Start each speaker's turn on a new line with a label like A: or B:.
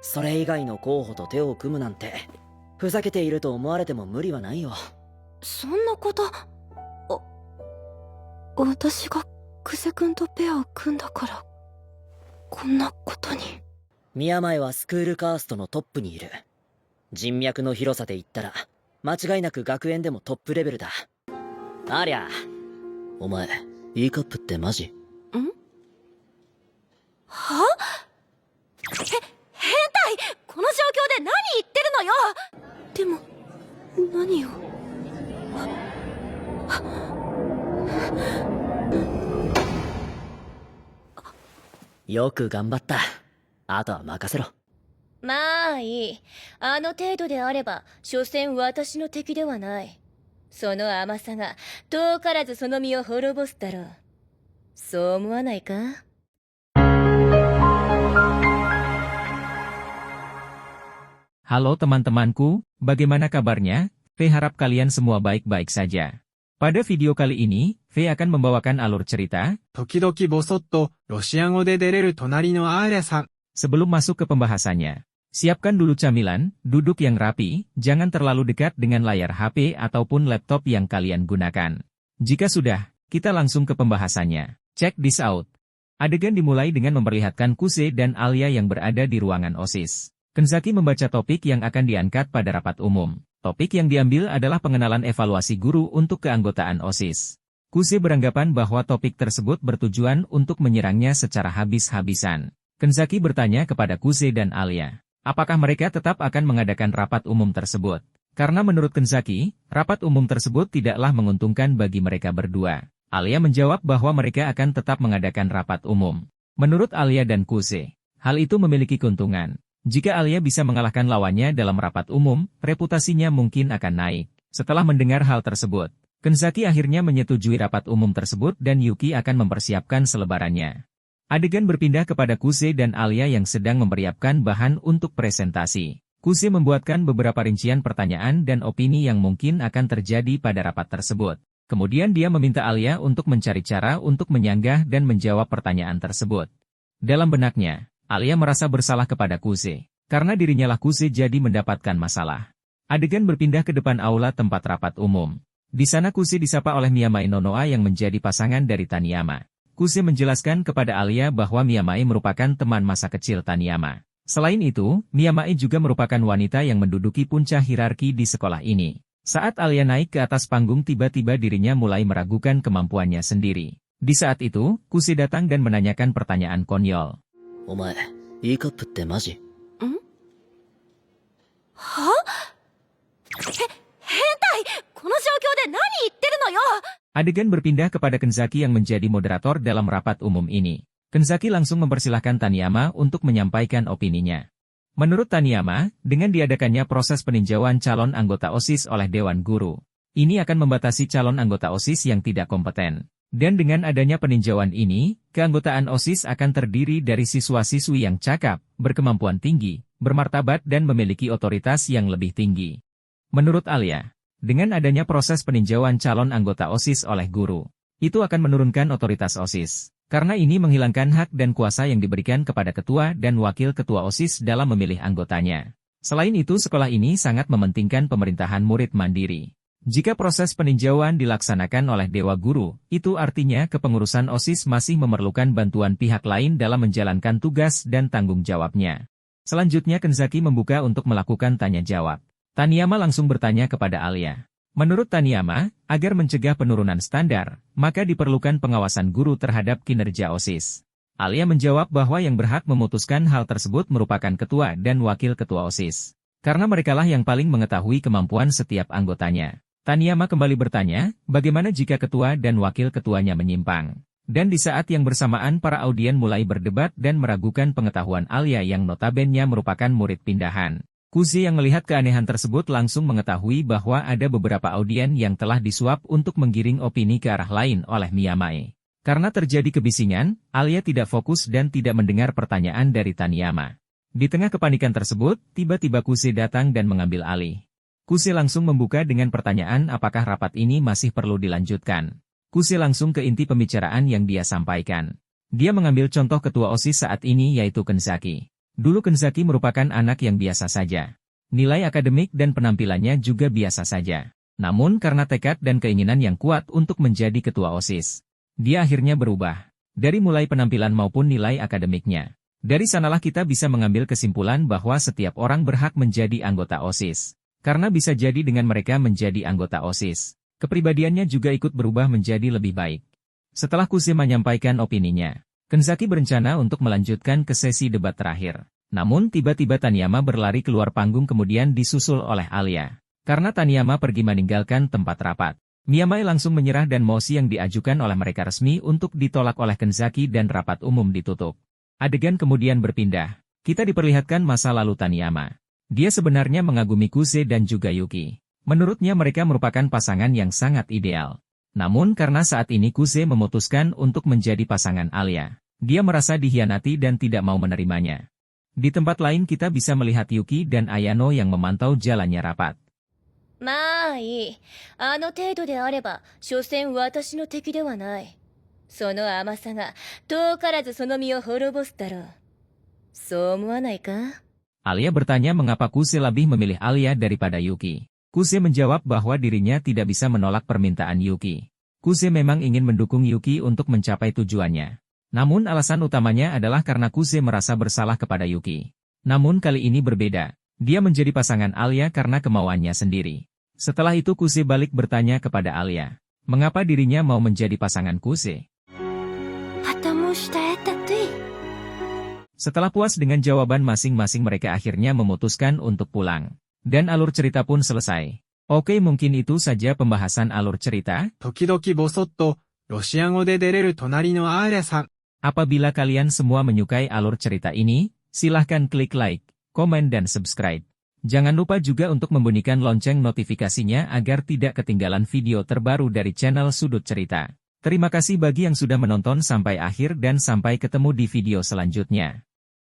A: それ以外の候補と手を組むなんて、ふざけていると思われても無理はないよ。
B: そんなこと、私が久世君とペアを組んだから、こんなことに。
A: 宮前はスクールカーストのトップにいる。人脈の広さで言ったら、間違いなく学園でもトップレベルだ。ありゃ、お前、E カップってマジ？
B: は？変態！この状況で何言ってるのよ！でも、何を？
A: よく頑張った。あとは任せろ。
C: まあいい。あの程度であれば、所詮私の敵ではない。その甘さが、遠からずその身を滅ぼすだろう。そう思わないか？
D: Halo teman-temanku, bagaimana kabarnya? V harap kalian semua baik-baik saja. Pada video kali ini, V akan membawakan alur cerita.
E: 時々ぼそっとロシア語で出れる隣のアーリャさん。
D: Sebelum masuk ke pembahasannya, siapkan dulu camilan, duduk yang rapi, jangan terlalu dekat dengan layar HP ataupun laptop yang kalian gunakan. Jika sudah, kita langsung ke pembahasannya. Check this out. Adegan dimulai dengan memperlihatkan Kuse dan Alia yang berada di ruangan OSIS. Kenzaki membaca topik yang akan diangkat pada rapat umum. Topik yang diambil adalah pengenalan evaluasi guru untuk keanggotaan OSIS. Kuse beranggapan bahwa topik tersebut bertujuan untuk menyerangnya secara habis-habisan. Kenzaki bertanya kepada Kuse dan Alia, apakah mereka tetap akan mengadakan rapat umum tersebut? Karena menurut Kenzaki, rapat umum tersebut tidaklah menguntungkan bagi mereka berdua. Alia menjawab bahwa mereka akan tetap mengadakan rapat umum. Menurut Alia dan Kuse, hal itu memiliki keuntungan. Jika Alia bisa mengalahkan lawannya dalam rapat umum, reputasinya mungkin akan naik. Setelah mendengar hal tersebut, Kenzaki akhirnya menyetujui rapat umum tersebut dan Yuki akan mempersiapkan selebarannya. Adegan berpindah kepada Kuse dan Alia yang sedang mempersiapkan bahan untuk presentasi. Kuse membuatkan beberapa rincian pertanyaan dan opini yang mungkin akan terjadi pada rapat tersebut. Kemudian dia meminta Alia untuk mencari cara untuk menyanggah dan menjawab pertanyaan tersebut. Dalam benaknya, Alia merasa bersalah kepada Kuse, karena dirinya lah Kuse jadi mendapatkan masalah. Adegan berpindah ke depan aula tempat rapat umum. Di sana Kuse disapa oleh Miyamae Nonoa yang menjadi pasangan dari Taniyama. Kuse menjelaskan kepada Alia bahwa Miyamae merupakan teman masa kecil Taniyama. Selain itu, Miyamae juga merupakan wanita yang menduduki puncak hierarki di sekolah ini. Saat Alia naik ke atas panggung tiba-tiba dirinya mulai meragukan kemampuannya sendiri. Di saat itu, Kuse datang dan menanyakan pertanyaan konyol.
A: お前、E カップってマジ？
B: は？変態！この状況で何言ってるのよ！
D: Adegan berpindah kepada Kenzaki yang menjadi moderator dalam rapat umum ini. Kenzaki langsung mempersilahkan Taniyama untuk menyampaikan opininya. Menurut Taniyama, dengan diadakannya proses peninjauan calon anggota OSIS oleh Dewan Guru, ini akan membatasi calon anggota OSIS yang tidak kompeten. Dan dengan adanya peninjauan ini, keanggotaan OSIS akan terdiri dari siswa-siswi yang cakap, berkemampuan tinggi, bermartabat dan memiliki otoritas yang lebih tinggi. Menurut Alia, dengan adanya proses peninjauan calon anggota OSIS oleh guru, itu akan menurunkan otoritas OSIS. Karena ini menghilangkan hak dan kuasa yang diberikan kepada ketua dan wakil ketua OSIS dalam memilih anggotanya. Selain itu sekolah ini sangat mementingkan pemerintahan murid mandiri. Jika proses peninjauan dilaksanakan oleh Dewa Guru, itu artinya kepengurusan OSIS masih memerlukan bantuan pihak lain dalam menjalankan tugas dan tanggung jawabnya. Selanjutnya Kenzaki membuka untuk melakukan tanya jawab. Taniyama langsung bertanya kepada Alia. Menurut Taniyama, agar mencegah penurunan standar, maka diperlukan pengawasan guru terhadap kinerja OSIS. Alia menjawab bahwa yang berhak memutuskan hal tersebut merupakan ketua dan wakil ketua OSIS. Karena merekalah yang paling mengetahui kemampuan setiap anggotanya. Taniyama kembali bertanya, bagaimana jika ketua dan wakil ketuanya menyimpang? Dan di saat yang bersamaan para audien mulai berdebat dan meragukan pengetahuan Alia yang notabene merupakan murid pindahan. Kuse yang melihat keanehan tersebut langsung mengetahui bahwa ada beberapa audien yang telah disuap untuk menggiring opini ke arah lain oleh Miyamae. Karena terjadi kebisingan, Alia tidak fokus dan tidak mendengar pertanyaan dari Taniyama. Di tengah kepanikan tersebut, tiba-tiba Kuse datang dan mengambil alih. Kuse langsung membuka dengan pertanyaan apakah rapat ini masih perlu dilanjutkan. Kuse langsung ke inti pembicaraan yang dia sampaikan. Dia mengambil contoh ketua OSIS saat ini yaitu Kenzaki. Dulu Kenzaki merupakan anak yang biasa saja. Nilai akademik dan penampilannya juga biasa saja. Namun karena tekad dan keinginan yang kuat untuk menjadi ketua OSIS, dia akhirnya berubah. Dari mulai penampilan maupun nilai akademiknya. Dari sanalah kita bisa mengambil kesimpulan bahwa setiap orang berhak menjadi anggota OSIS. Karena bisa jadi dengan mereka menjadi anggota OSIS, kepribadiannya juga ikut berubah menjadi lebih baik. Setelah Kuze menyampaikan opininya, Kenzaki berencana untuk melanjutkan ke sesi debat terakhir. Namun tiba-tiba Taniyama berlari keluar panggung kemudian disusul oleh Alia. Karena Taniyama pergi meninggalkan tempat rapat, Miyamai langsung menyerah dan mosi yang diajukan oleh mereka resmi untuk ditolak oleh Kenzaki dan rapat umum ditutup. Adegan kemudian berpindah. Kita diperlihatkan masa lalu Taniyama. Dia sebenarnya mengagumi Kuze dan juga Yuki. Menurutnya mereka merupakan pasangan yang sangat ideal. Namun karena saat ini Kuze memutuskan untuk menjadi pasangan Alia, dia merasa dikhianati dan tidak mau menerimanya. Di tempat lain kita bisa melihat Yuki dan Ayano yang memantau jalannya rapat.
C: まあいい。あの程度であれば、所詮私の敵ではない。その甘さが、遠からずその身を滅ぼすだろう。そう思わないか？
D: Alia bertanya mengapa Kuze lebih memilih Alia daripada Yuki. Kuze menjawab bahwa dirinya tidak bisa menolak permintaan Yuki. Kuze memang ingin mendukung Yuki untuk mencapai tujuannya. Namun alasan utamanya adalah karena Kuze merasa bersalah kepada Yuki. Namun kali ini berbeda. Dia menjadi pasangan Alia karena kemauannya sendiri. Setelah itu Kuze balik bertanya kepada Alia, mengapa dirinya mau menjadi pasangan Kuze? Setelah puas dengan jawaban masing-masing mereka akhirnya memutuskan untuk pulang. Dan alur cerita pun selesai. Oke, mungkin itu saja pembahasan alur cerita.
E: 時々ぼそっと、ロシア語で出れる隣のアーリャさん。
D: Apabila kalian semua menyukai alur cerita ini, silahkan klik like, komen dan subscribe. Jangan lupa juga untuk membunyikan lonceng notifikasinya agar tidak ketinggalan video terbaru dari channel Sudut Cerita. Terima kasih bagi yang sudah menonton sampai akhir dan sampai ketemu di video selanjutnya.